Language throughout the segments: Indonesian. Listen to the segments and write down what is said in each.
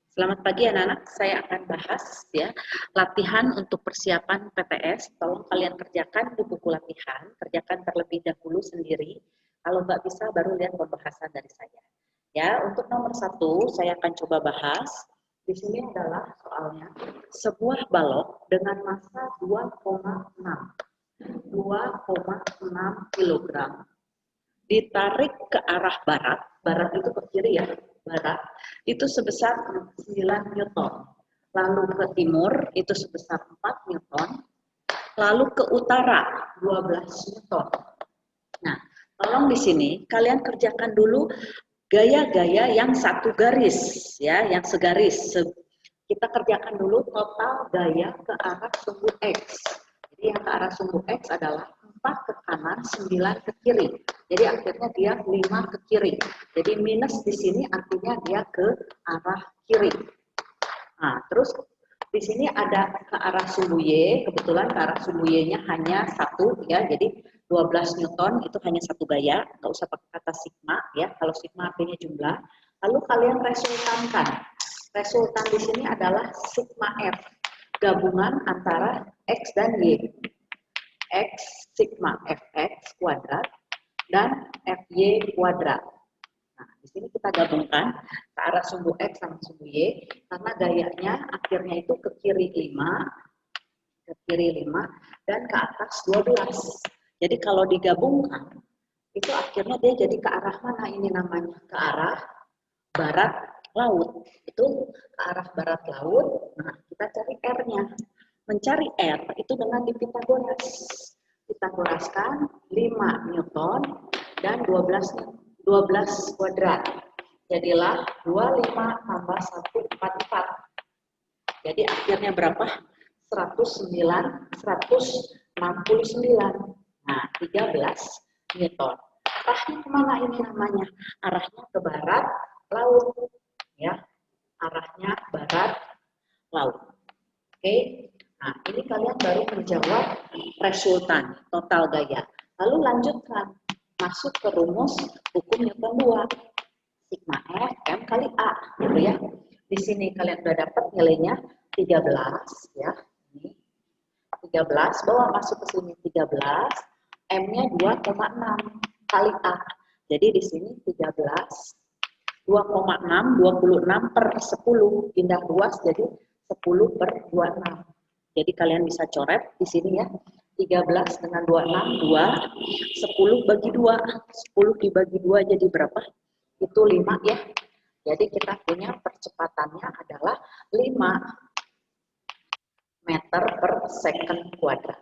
Selamat pagi anak-anak, saya akan bahas ya latihan untuk persiapan PTS. Tolong kalian kerjakan di buku latihan, kerjakan terlebih dahulu sendiri. Kalau nggak bisa baru lihat pembahasan dari saya. Ya, untuk nomor 1 saya akan coba bahas. Di sini adalah soalnya sebuah balok dengan massa 2,6 kilogram ditarik ke arah barat, barat itu ke kiri ya, barat, itu sebesar 9 Newton. Lalu ke timur itu sebesar 4 Newton. Lalu ke utara 12 Newton. Nah, tolong di sini kalian kerjakan dulu gaya-gaya yang satu garis ya, yang segaris. Kita kerjakan dulu total gaya ke arah sumbu X. Jadi yang ke arah sumbu X adalah 4 ke kanan, 9 ke kiri. Jadi akhirnya dia 5 ke kiri. Jadi minus di sini artinya dia ke arah kiri. Nah, terus di sini ada ke arah sumbu Y, kebetulan ke arah sumbu Y-nya hanya satu ya, jadi 12 Newton itu hanya satu gaya, nggak usah pakai kata sigma ya, kalau sigma artinya jumlah. Lalu kalian resultankan. Resultan di sini adalah sigma F, gabungan antara X dan Y. X sigma Fx kuadrat dan Fy kuadrat. Nah, di sini kita gabungkan ke arah sumbu X sama sumbu Y, karena gayanya akhirnya itu ke kiri 5, dan ke atas 12. Jadi kalau digabungkan, itu akhirnya dia jadi ke arah mana ini namanya? Ke arah barat laut. Itu ke arah barat laut, nah kita cari R-nya. Mencari R itu dengan dipitagoras. Pitagoraskan 5 Newton dan 12 kuadrat. Jadilah 25 tambah 1, 44. Jadi akhirnya berapa? 169. Nah, 13 Newton. Arahnya kemana ini namanya? Arahnya ke barat laut. Ya, arahnya barat laut. Oke. Nah, ini kalian baru menjawab resultan, total gaya. Lalu lanjutkan. Masuk ke rumus hukum Newton 2. Sigma F M kali A, gitu ya. Di sini kalian sudah dapat nilainya 13 ya. Ini 13, bawa masuk ke sini 13, M-nya 2,6 kali A. Jadi di sini 13 2,6 26 per 10 pindah ruas jadi 10 per 26. Jadi kalian bisa coret di sini ya. 13 dengan 26 2, 10 bagi 2, 10 dibagi 2 jadi berapa? Itu 5 ya. Jadi kita punya percepatannya adalah 5 meter per second kuadrat.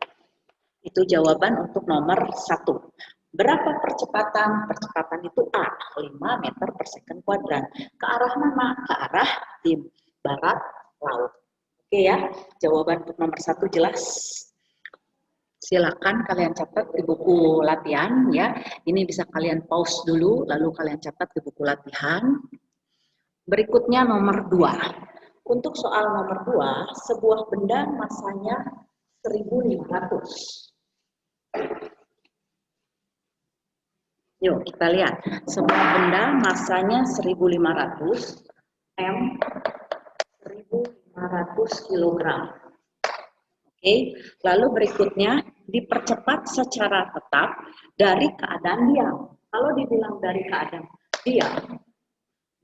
Itu jawaban untuk nomor 1. Berapa percepatan? Percepatan itu A, 5 meter per second kuadrat. Ke arah mana? Ke arah tim barat laut. Oke ya, jawaban untuk nomor 1 jelas. Silakan kalian catat di buku latihan ya. Ini bisa kalian pause dulu, lalu kalian catat di buku latihan. Berikutnya nomor 2. Untuk soal nomor 2, sebuah benda massanya 1500. Yuk kita lihat, sebuah benda massanya 1500, M 1500 kg. Oke, lalu berikutnya dipercepat secara tetap dari keadaan diam. Kalau dibilang dari keadaan diam,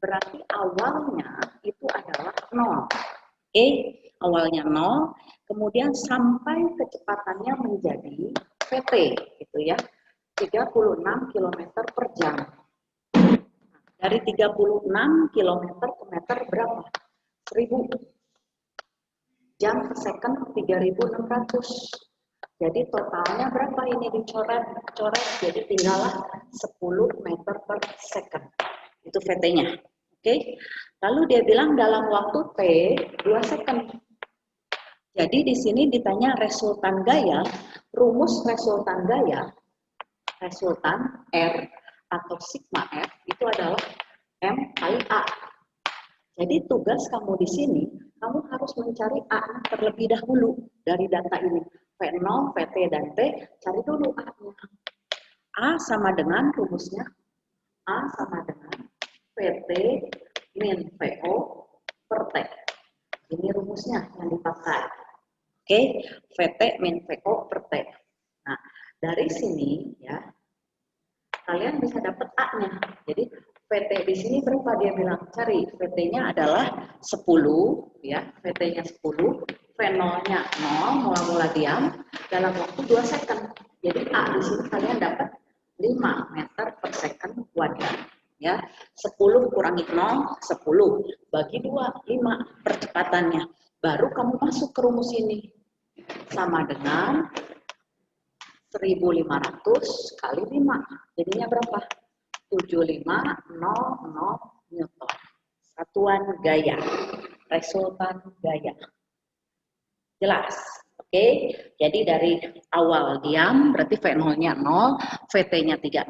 berarti awalnya itu adalah 0. Oke, awalnya 0, kemudian sampai kecepatannya menjadi VT, gitu ya, 36 km per jam. Dari 36 km ke meter berapa? 1000. Jam per second 3600. Jadi totalnya berapa ini dicoret? Coret jadi tinggallah 10 meter per second. Itu VT-nya. Oke. Lalu dia bilang dalam waktu T 2 second. Jadi di sini ditanya resultan gaya, rumus resultan gaya, resultan R atau sigma F itu adalah M kali A. Jadi tugas kamu di sini, kamu harus mencari A terlebih dahulu dari data ini. V0, VT, dan T, cari dulu A-nya. A sama dengan rumusnya, A sama dengan VT min VO per T T. Ini rumusnya yang dipakai. Oke, VT min VO per T. Nah, dari sini ya, kalian bisa dapat A-nya. Jadi VT di sini berapa dia bilang? Cari VT-nya adalah 10 ya, VT-nya 10, V0-nya 0, mula-mula diam dalam waktu 2 second. Jadi A di sini kalian dapat 5 meter per second kuadrat ya. 10 kurangi 0, 10 bagi 2, 5 percepatannya. Baru kamu masuk ke rumus ini. Sama dengan 1500 kali 5. Jadinya berapa? 7500 Newton. Satuan gaya. Resultan gaya. Jelas? Oke. Jadi dari awal diam berarti V0-nya 0, VT-nya 36,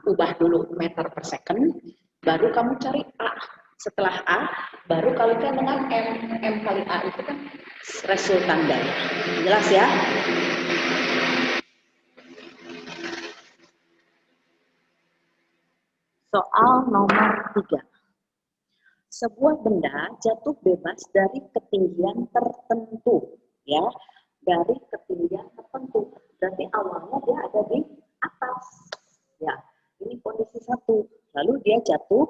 ubah dulu meter per second, baru kamu cari A. Setelah A, baru kalikan dengan M. M kali A itu kan resultan gaya. Jelas ya? Soal nomor 3. Sebuah benda jatuh bebas dari ketinggian tertentu, ya, dari ketinggian tertentu. Berarti awalnya dia ada di atas, ya. Ini kondisi 1. Lalu dia jatuh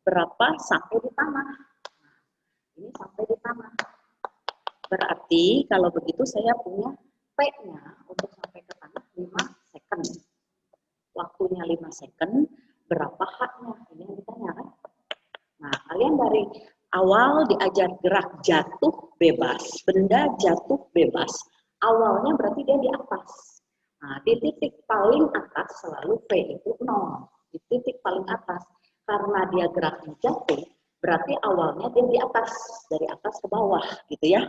berapa sampai di tanah? Ini sampai di tanah. Berarti kalau begitu saya punya T-nya untuk sampai ke tanah 5 second. Waktunya 5 second, berapa H-nya? Ini yang ditanya kan? Nah, kalian dari awal diajar gerak jatuh bebas, benda jatuh bebas. Awalnya berarti dia di atas. Nah, di titik paling atas selalu V itu 0. Di titik paling atas. Karena dia geraknya jatuh, berarti awalnya dia di atas. Dari atas ke bawah gitu ya.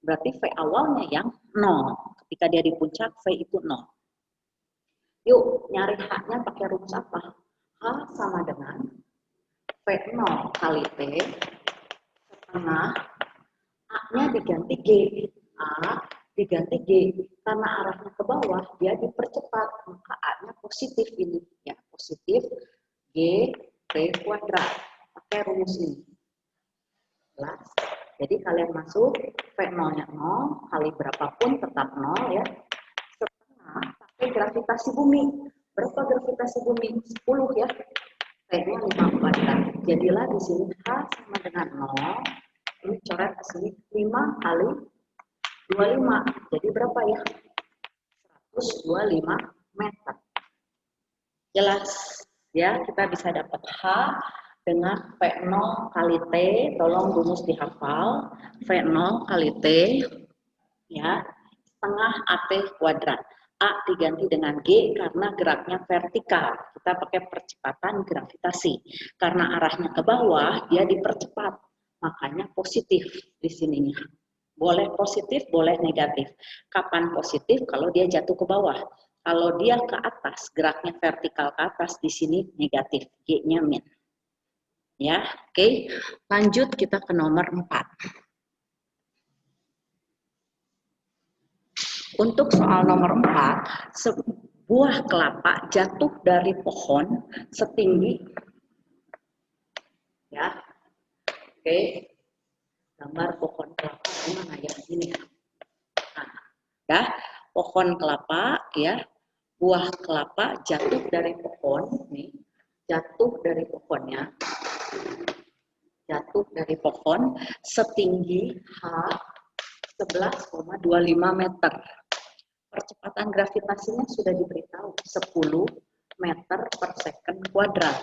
Berarti V awalnya yang 0. Ketika dia di puncak, V itu 0. Yuk, nyari H-nya pakai rumus apa? H sama dengan V0 kali T setengah A-nya diganti G. A diganti G. Karena arahnya ke bawah, dia dipercepat. Maka A-nya positif ini. Ya, positif G T kuadrat. Pakai rumus ini. Jelas? Jadi kalian masuk V0-nya 0, kali berapapun tetap 0 ya. Setengah pakai gravitasi bumi. Berapa gravitasi bumi? 10 ya. T-nya 5 kuadrat. Jadilah di sini H sama dengan 0. Ini coret ke sini 5 kali 25. Jadi berapa ya? 125 meter. Jelas ya, kita bisa dapat H dengan V0 kali T, tolong rumus dihafal. V0 kali T ya, setengah AT kuadrat. A diganti dengan G karena geraknya vertikal. Kita pakai percepatan gravitasi. Karena arahnya ke bawah, dia dipercepat. Makanya positif di sininya. Boleh positif, boleh negatif. Kapan positif? Kalau dia jatuh ke bawah. Kalau dia ke atas, geraknya vertikal ke atas, di sini negatif. G-nya min. Ya, oke. Lanjut kita ke nomor 4. Untuk soal nomor 4, sebuah kelapa jatuh dari pohon setinggi, ya, oke, gambar pohon kelapa mana ya ini ya, nah, ya, pohon kelapa, ya, buah kelapa jatuh dari pohon, nih, jatuh dari pohonnya, jatuh dari pohon setinggi H 11,25 meter. Percepatan gravitasinya sudah diberitahu 10 meter per second kuadrat.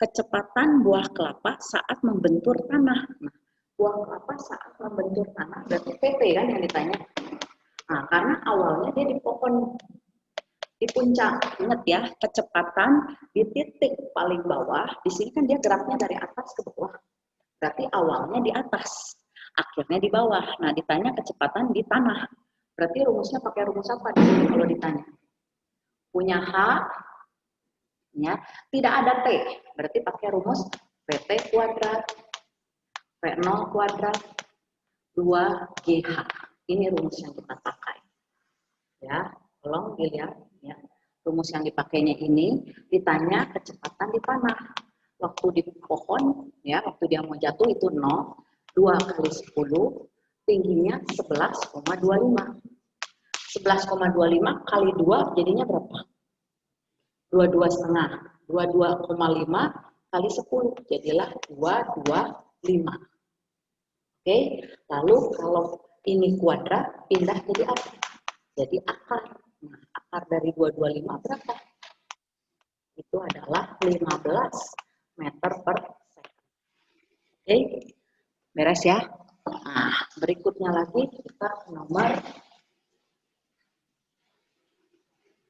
Kecepatan buah kelapa saat membentur tanah. Nah, buah kelapa saat membentur tanah berarti PT kan yang ditanya. Nah, karena awalnya dia di pohon di puncak. Ingat ya, kecepatan di titik paling bawah. Di sini kan dia geraknya dari atas ke bawah. Berarti awalnya di atas, akhirnya di bawah. Nah, ditanya kecepatan di tanah. Berarti rumusnya pakai rumus apa di sini kalau ditanya? Punya H, ya, tidak ada T. Berarti pakai rumus VT kuadrat, V0 kuadrat, 2GH. Ini rumus yang kita pakai. Ya, tolong dilihat. Ya. Rumus yang dipakainya ini ditanya kecepatan di tanah. Waktu di pohon, ya, waktu dia mau jatuh itu 0. 2 kali 10, tingginya 11,25. 11,25 kali 2 jadinya berapa? 22,5. 22,5 kali 10 jadilah 225. Oke, lalu kalau ini kuadrat pindah jadi apa? Jadi akar. Nah, akar dari 225 berapa? Itu adalah 15 meter per second. Oke, beres ya. Nah, berikutnya lagi kita nomor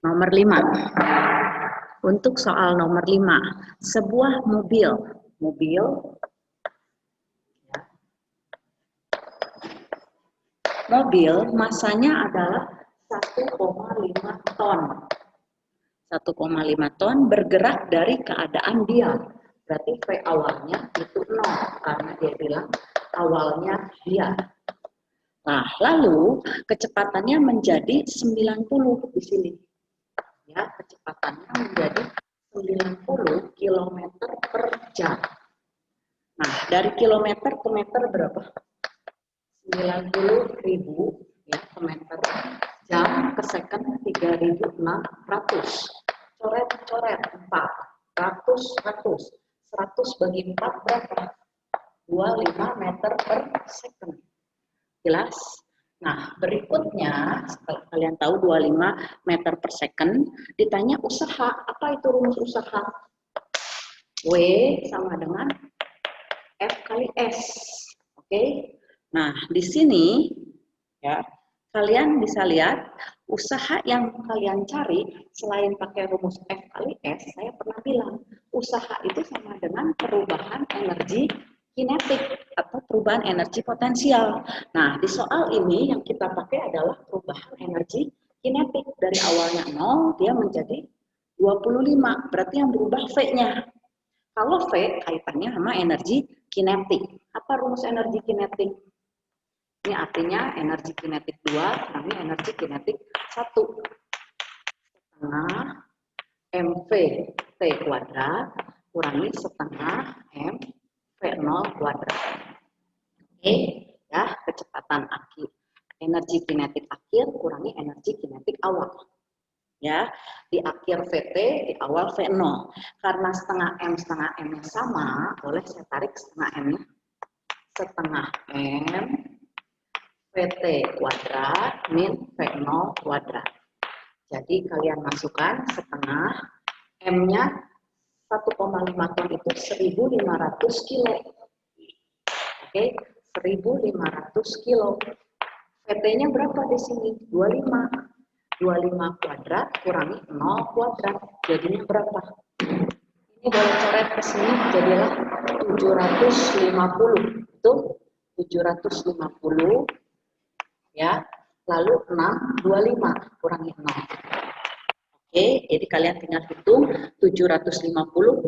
5. Untuk soal nomor 5, sebuah mobil masanya adalah 1,5 ton. 1,5 ton bergerak dari keadaan diam. Berarti V awalnya itu 0 karena dia bilang awalnya diam. Nah, lalu kecepatannya menjadi 90 di sini. Ya, kecepatannya menjadi 90 km per jam. Nah, dari kilometer ke meter berapa? 90.000 ya, ke meter. Jam ke second 3.600. Coret-coret 4. 100 bagi 4 berapa? 25 meter per second. Jelas? Nah, berikutnya, setelah kalian tahu 25 meter per second, ditanya usaha. Apa itu rumus usaha? W sama dengan F kali S. Oke? Nah, di sini, ya, kalian bisa lihat, usaha yang kalian cari, selain pakai rumus F kali S, saya pernah bilang, usaha itu sama dengan perubahan energi kinetik atau perubahan energi potensial. Nah, di soal ini yang kita pakai adalah perubahan energi kinetik. Dari awalnya 0, dia menjadi 25. Berarti yang berubah V-nya. Kalau V kaitannya sama energi kinetik. Apa rumus energi kinetik? Ini artinya energi kinetik 2 kurangi energi kinetik 1. Setengah MV T kuadrat kurangi setengah M V0 kuadrat. Oke, ya, kecepatan akhir. Energi kinetik akhir kurangi energi kinetik awal. Ya, di akhir VT, di awal V0. Karena setengah M-nya sama, boleh saya tarik setengah M-nya. Setengah M VT kuadrat min V0 kuadrat. Jadi kalian masukkan setengah M-nya 1,5 ton itu 1.500 kilo. Oke, 1.500 kilo. VT-nya berapa di sini? 25. 25 kuadrat kurangi 0 kuadrat. Jadinya berapa? Ini boleh coret ke sini jadilah 750. Itu 750 ya. Lalu 625 kurangi 0. Oke, jadi kalian tinggal hitung 750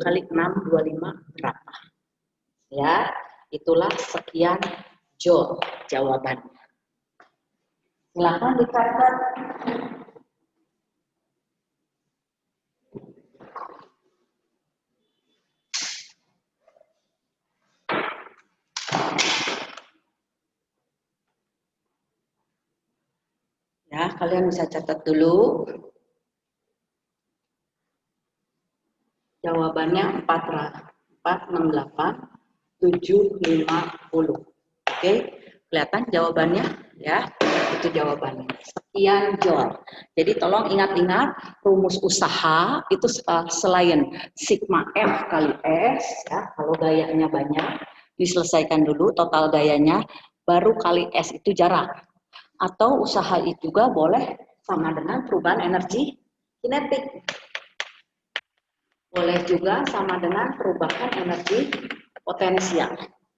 kali 625 berapa? Ya, itulah sekian joule jawabannya. Silakan dicatat. Ya, kalian bisa catat dulu. Jawabannya 468 750. Oke, kelihatan jawabannya ya. Itu jawabannya. Sekian joule. Jadi tolong ingat-ingat rumus usaha itu selain sigma F kali S ya, kalau gayanya banyak diselesaikan dulu total gayanya, baru kali S itu jarak. Atau usaha itu juga boleh sama dengan perubahan energi kinetik. Boleh juga sama dengan perubahan energi potensial.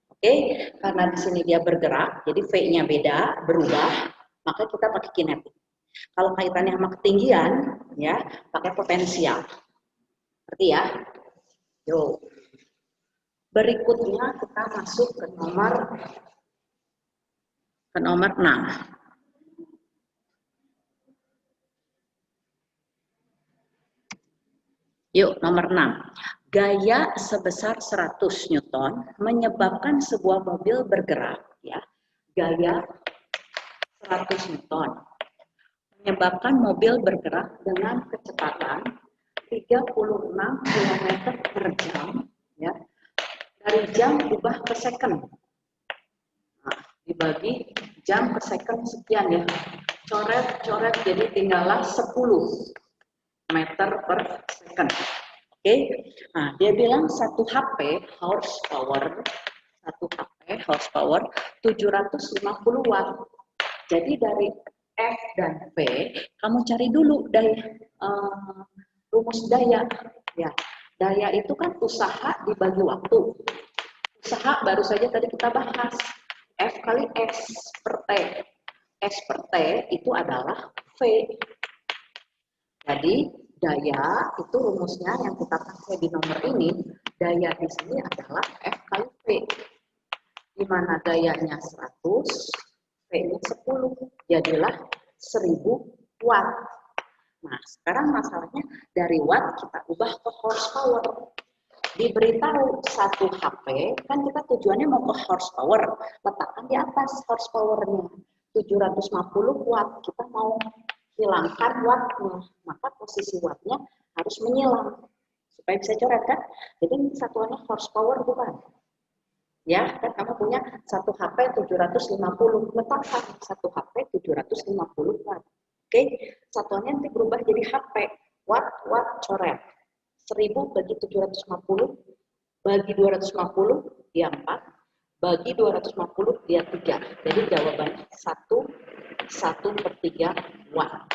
Oke, karena di sini dia bergerak, jadi V-nya beda, berubah, maka kita pakai kinetik. Kalau kaitannya sama ketinggian, ya pakai potensial. Berarti ya. Yo. Berikutnya kita masuk ke nomor 6. Yuk, nomor 6. Gaya sebesar 100 Newton menyebabkan sebuah mobil bergerak, ya. Gaya 100 Newton menyebabkan mobil bergerak dengan kecepatan 36 km per jam, ya. Dari jam ubah ke second. Nah, dibagi jam ke second sekian, ya. Coret-coret jadi tinggallah 10 meter per second. Oke, nah dia bilang 1 HP horsepower 750 watt. Jadi dari F dan V kamu cari dulu daya, rumus daya, ya. Daya itu kan usaha dibagi waktu. Usaha baru saja tadi kita bahas, F kali S per T. S per T itu adalah V. Jadi daya itu rumusnya yang kita pakai di nomor ini, daya di sini adalah F kali V. Di mana dayanya 100, V-nya 10, jadilah 1000 watt. Nah, sekarang masalahnya dari watt kita ubah ke horsepower. Diberitahu 1 HP, kan kita tujuannya mau ke horsepower, letakkan di atas horsepowernya 750 watt, kita mau hilangkan wattnya, maka posisi wattnya harus menyilang supaya bisa coret, kan? Jadi satuannya horsepower, bukan? Ya, kan kamu punya 1 HP 750, letakkan 1 HP 750 watt. Oke, satuannya nanti berubah jadi HP, watt, coret. 1000 bagi 750 bagi 250 dia 4, bagi 250 dia 3. Jadi jawabannya 1/3 watt.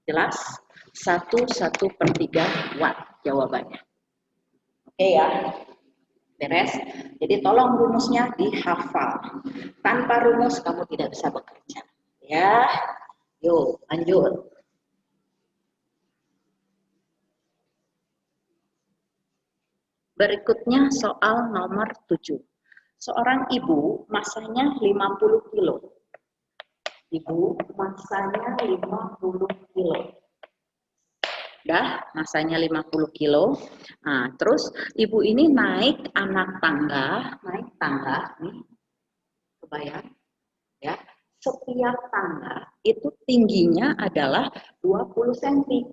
Jelas? 1/3 watt jawabannya. Oke ya. Beres? Jadi tolong rumusnya dihafal. Tanpa rumus kamu tidak bisa bekerja. Ya. Yuk, lanjut. Berikutnya soal nomor 7. Seorang ibu masanya 50 kilo. Ibu masanya 50 kilo. Dah, masanya 50 kilo. Nah, terus ibu ini naik tangga nih. Kebayang? Ya. Setiap tangga itu tingginya adalah 20 cm.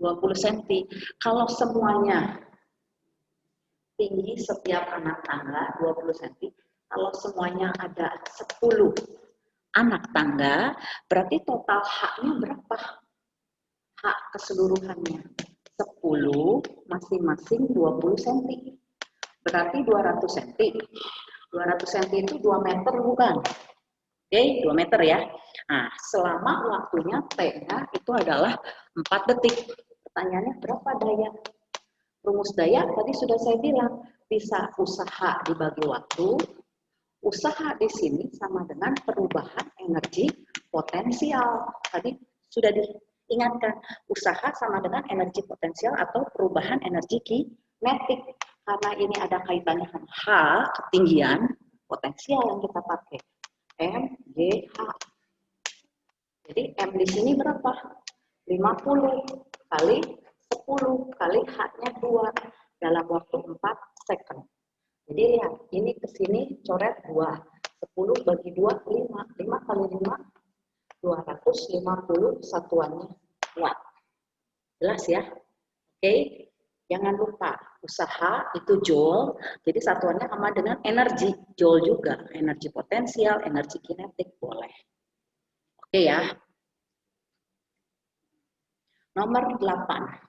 20 cm. Kalau semuanya tinggi setiap anak tangga 20 cm, kalau semuanya ada 10 anak tangga, berarti total haknya berapa? Hak keseluruhannya 10 masing-masing 20 cm. Berarti 200 cm. 200 cm itu 2 meter, bukan? Oke, 2 meter ya. Nah, selama waktunya T-nya itu adalah 4 detik. Pertanyaannya berapa daya? Rumus daya tadi sudah saya bilang, bisa usaha dibagi waktu. Usaha di sini sama dengan perubahan energi potensial. Tadi sudah diingatkan, usaha sama dengan energi potensial atau perubahan energi kinetik. Karena ini ada kaitannya dengan H, ketinggian, potensial yang kita pakai. M, G, H. Jadi M di sini berapa? 50 kali 10 kali H-nya 2 dalam waktu 4 second. Jadi lihat, ini ke sini coret 2. 10 bagi 2, 5. 5 kali 5, 250 satuannya watt. Jelas ya? Oke, jangan lupa, usaha itu joule, jadi satuannya sama dengan energi. Joule juga, energi potensial, energi kinetik, boleh. Oke ya. Nomor 8.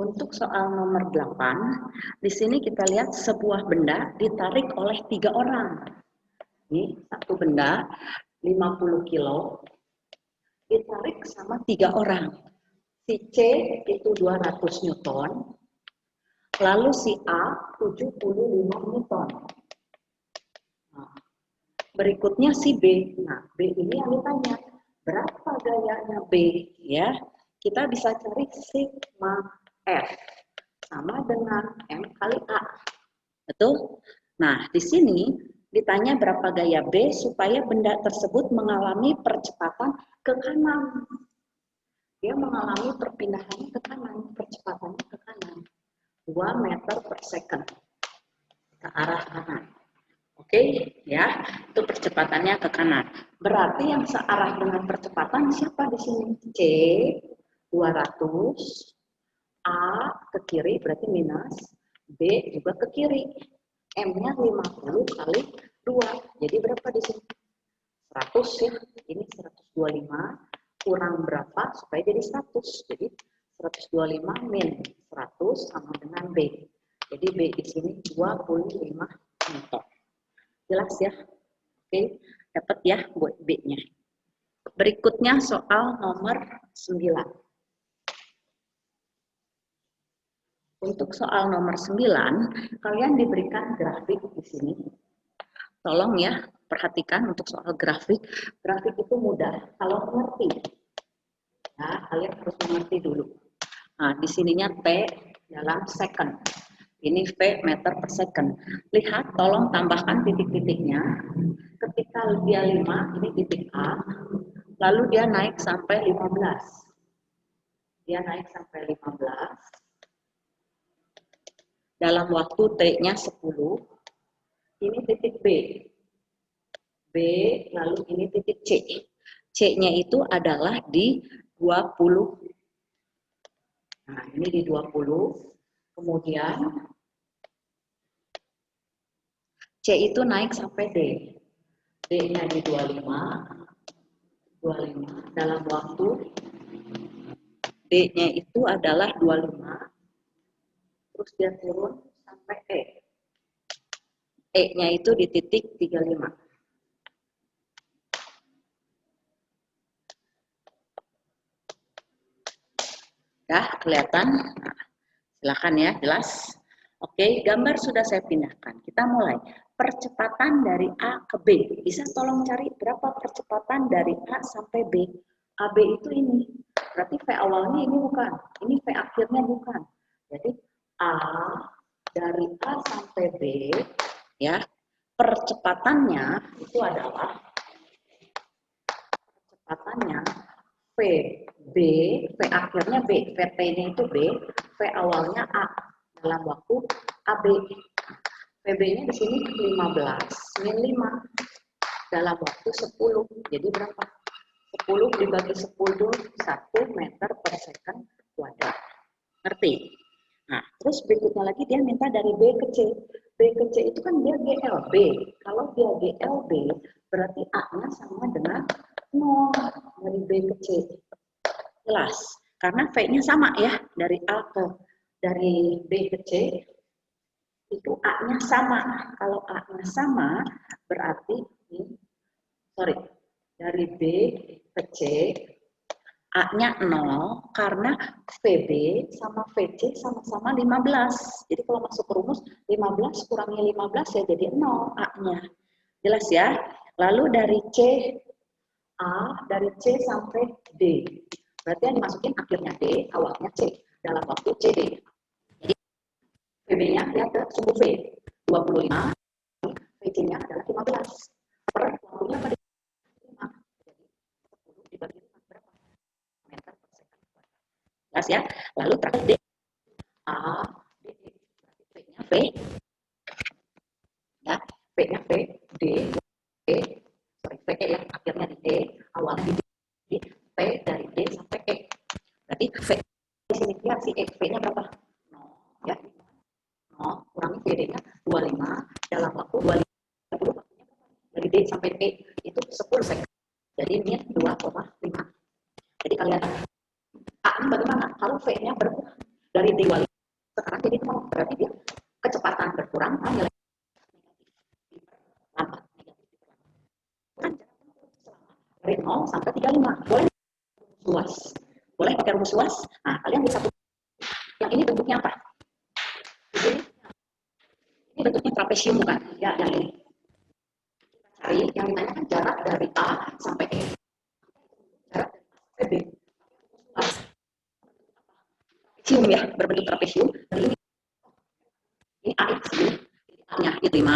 Untuk soal nomor 8, di sini kita lihat sebuah benda ditarik oleh 3 orang. Ini satu benda 50 kilo ditarik sama 3 orang. Si C itu 200 Newton, lalu si A 75 Newton. Nah, berikutnya si B. Nah, B ini yang ditanya, berapa gayanya B? Ya, kita bisa cari sigma F sama dengan M kali A. Betul? Nah, di sini ditanya berapa gaya B supaya benda tersebut mengalami percepatan ke kanan. dia mengalami perpindahan ke kanan, percepatannya ke kanan. 2 meter per second ke arah kanan. Oke, ya, itu percepatannya ke kanan. Berarti yang searah dengan percepatan siapa di sini? C 200, A ke kiri berarti minus, B juga ke kiri. M-nya 50 kali 2. Jadi berapa di sini? 100 ya. Ini 125 kurang berapa supaya jadi 100. Jadi 125 min 100 sama dengan B. Jadi B di sini 25 meter. Jelas ya? Oke, dapat ya buat B-nya. Berikutnya soal nomor 9. Untuk soal nomor 9, kalian diberikan grafik di sini. Tolong ya, perhatikan untuk soal grafik. Grafik itu mudah kalau mengerti. Nah, kalian harus mengerti dulu. Nah, di sininya T dalam second. Ini V meter per second. Lihat, tolong tambahkan titik-titiknya. Ketika dia 5, ini titik A. Lalu dia naik sampai 15. Dia naik sampai 15. Dalam waktu T-nya 10. Ini titik B. B, lalu ini titik C. C-nya itu adalah di 20. Nah, ini di 20. Kemudian C itu naik sampai D. D-nya di 25. 25 dalam waktu D-nya itu adalah 25. Terus dia turun sampai E. E-nya itu di titik 35. Ya, kelihatan? Nah, silakan ya, jelas. Oke, gambar sudah saya pindahkan. Kita mulai. Percepatan dari A ke B. Bisa tolong cari berapa percepatan dari A sampai B. AB itu ini. Berarti V awalnya ini bukan. Ini V akhirnya bukan. Jadi A dari A sampai B, ya, percepatannya itu adalah V B, V akhirnya B, VT-nya itu B, V awalnya A dalam waktu AB. VB-nya di sini 15 min 5 dalam waktu 10. Jadi berapa? 10 dibagi 10, 1 meter per second kuadrat. Ngerti? Nah, terus berikutnya lagi dia minta dari B ke C. B ke C itu kan dia GLB. Kalau dia GLB, berarti A-nya sama dengan 0 dari B ke C. Jelas? Karena V-nya sama ya, dari B ke C, itu A-nya sama. Kalau A-nya sama, berarti dari B ke C, A-nya 0 karena VB sama VC sama-sama 15. Jadi kalau masuk rumus 15 kurangi 15 ya jadi 0 A-nya. Jelas ya? Lalu dari dari C sampai D. Berarti yang dimasukin akhirnya D, awalnya C. Dalam waktu CD. Jadi VB-nya lihat ke sumbu V. 25, VC-nya adalah 15. Per waktunya pada 5. Jadi 10 dibagi 5 berapa? Meter per second. Jelas ya? Lalu terakhir D. A, D, V-nya V. Ya, V-nya V, D, V ya, akhirnya di D, awalnya di D, P dari D sampai E. Berarti V di sini dia si E, V-nya berapa? 0, ya. 0 kurangi VD-nya 25 dalam waktu 20 dari D sampai E itu 10 second. Jadi ini 2,5. Jadi kalian A ini bagaimana? Kalau V-nya berkurang dari D 25 sekarang jadi 0, berarti dia kecepatan berkurang, nilai lambat dari 0 sampai 35. Boleh luas. Boleh pakai rumus luas. Nah, kalian bisa yang ini bentuknya apa? Ini bentuknya trapesium bukan? Ya, yang ini. Cari yang ditanyakan jarak dari A sampai E. Jarak dari A sampai B. Trapesium ya, berbentuk trapesium. Ini A di sini. A-nya itu 5.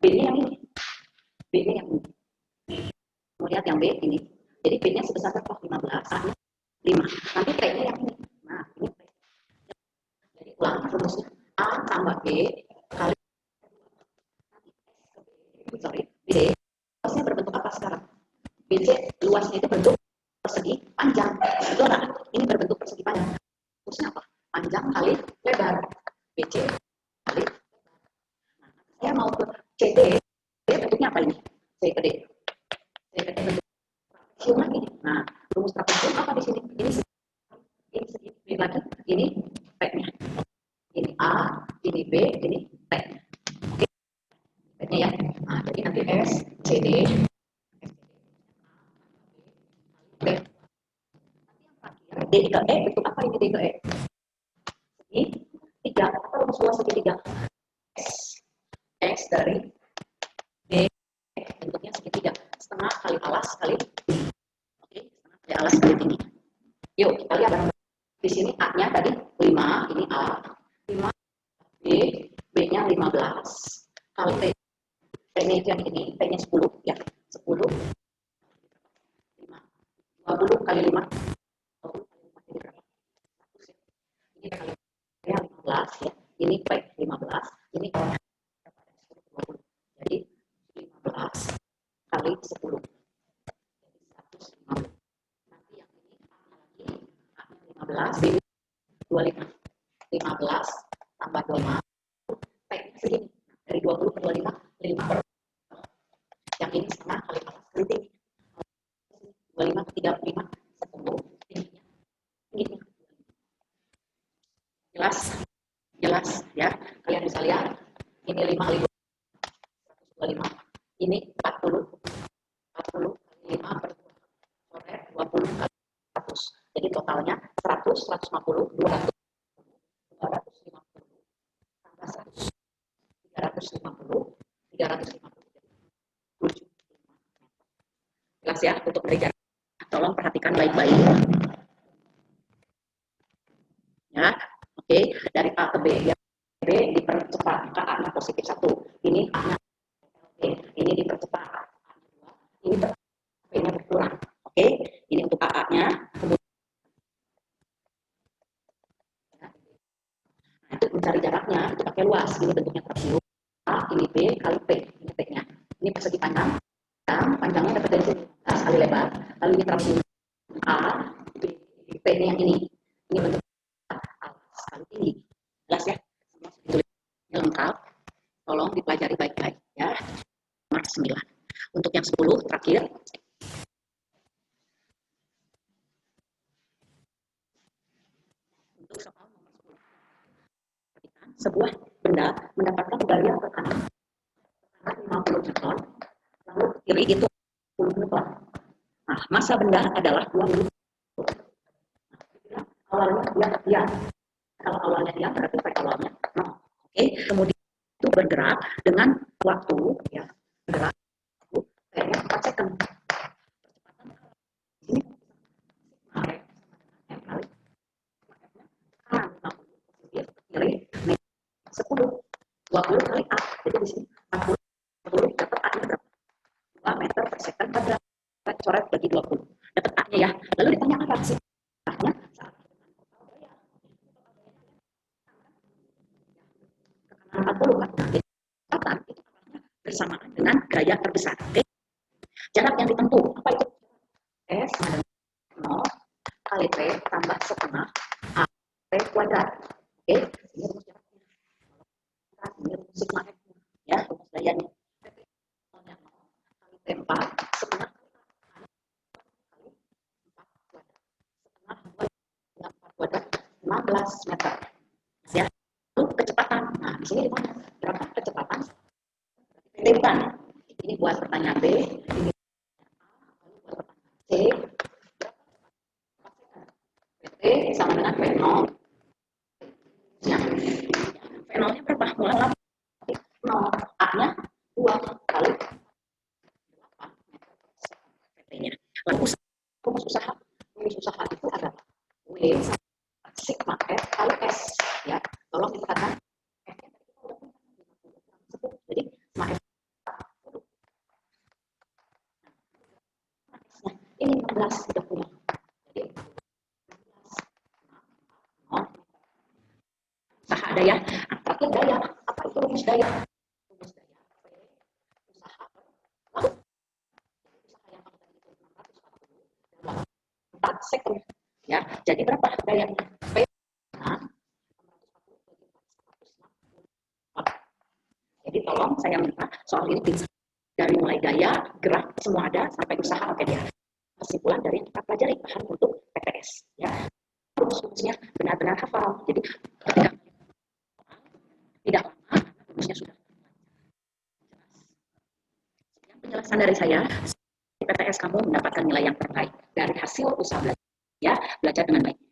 B-nya yang ini. B-nya yang ini. Mau lihat yang B ini. Jadi B-nya sebesar berapa? 15. A-nya 5. Nanti BC luasnya itu bentuk persegi panjang. Betul nggak? Ini berbentuk persegi panjang. Terusnya apa? Panjang kali lebar. BC kali. Nah, saya mau ke CD. Bentuknya apa ini? C ke D. C ke D bentuk trapesium lagi. Nah, rumus trapesium apa di sini? Ini segini lagi. Ini P-nya. Ini A, ini B, ini T. Oke, P-nya ya. Nah, jadi nanti S, C, D, D. D ke E, bentuk apa ini D ke E? Segi 3, apa rumus luas segi 3? S. X dari D, bentuknya segitiga. Setengah kali alas kali, oke, setengah kali alas kali tinggi. Yuk, kita lihat di sini A-nya tadi 5, ini A, 5, B, B-nya 15, kali T. T-nya itu yang ini, T-nya 10, ya, 10, 5, 20 kali 5, 20 kali 5 jadi berapa? 100 ya. Ini kali 15 ya, ini P 15, ini kalau 10, 20. Jadi 15 kali 10. Jadi 150. Nanti yang ini A-nya lagi, A-nya 15, B 25. 15 tambah 25, P-nya segini. Dari 20 ke 25, 5 per. Yang ini setengah kali alas kali tinggi. 25 ke 35, 10. Tingginya. Tingginya. Jelas? Jelas ya. Kalian bisa lihat. Ini 5 kali 25. Ini 40. 40 kali 5 per 2. Coret 20 kali 100. Jadi totalnya 100, 150, 200, 250, tambah 100, 350, 350. 7. Jelas ya untuk dari jarak. Tolong perhatikan baik-baik. Ya, oke. Dari A ke B ya. B dipercepat ke A-nya positif 1. Ini A-nya oke. Ini dipercepat. Ini B-nya berkurang. Oke. Ini untuk AA-nya. Nah, itu mencari jaraknya itu pakai luas. Ini bentuknya trapesium. A, ini B kali P. Ini P-nya. Ini persegi panjang. Panjangnya dapat dari sini. Kali lebar. Lalu ini trapesium A, B, P-nya yang ini. Ini bentuk alas kali tinggi. Jelas ya? Semua tulisnya lengkap. Tolong dipelajari baik-baik ya. Nomor 9. Untuk yang 10 terakhir. Untuk soal nomor 10. Sebuah benda mendapatkan gaya tekanan 50 Newton, lalu ke kiri itu 10 Newton. Nah, massa benda adalah 2 Newton. Nah, awalnya dia diam. Kalau awalnya diam berarti pada awalnya 0. Oke, kemudian itu bergerak dengan waktu ya, bergerak kayaknya 4 second. Ini M kali kanan 50 kiri 10 20 kali A. Jadi di sini 40 dapat A-nya berapa? 2 meter per second kuadrat. Coret bagi 20. Dapat A-nya ya. Lalu ditanya apa sih? A-nya ke kanan 40 kan. Jadi kecepatan itu bersamaan dengan gaya terbesar. Oke. Jarak yang ditempuh apa itu? S 0 kali T tambah setengah A T kuadrat. Oke. Ini rumus jaraknya. Ini rumus sigma F ya, rumus gayanya. Kali T4 setengah kali 4 kuadrat. Setengah 4 kuadrat 15 meter. Ya. Lalu kecepatan. Nah, di sini ditanya berapa kecepatan? T bukan. Ini buat pertanyaan B, ini buat pertanyaan C. T sama dengan V0. Ya. V0-nya berapa? Mulai 0. A-nya 2 kali 8 meter per PT-nya. Lalu rumus usaha itu adalah W sigma F kali S. Ya, tolong dikatakan F-nya tadi kita udah punya 10. Jadi sigma F ini 16 sudah punya. Jadi usaha daya. Terakhir daya. Apa itu rumus daya? Rumus daya. Usaha per lalu usaha yang kamu tadi itu second. Ya, jadi berapa gayanya? P. Jadi tolong saya minta soal ini dari mulai gaya, gerak, semua ada sampai usaha oke ya. Kesimpulan dari yang kita pelajari bahan untuk PTS ya. Rumus-rumusnya benar-benar hafal. Jadi ketika tidak lama rumusnya sudah jelas. Sekian penjelasan dari saya. Di PTS kamu mendapatkan nilai yang terbaik dari hasil usaha belajar ya, belajar dengan baik.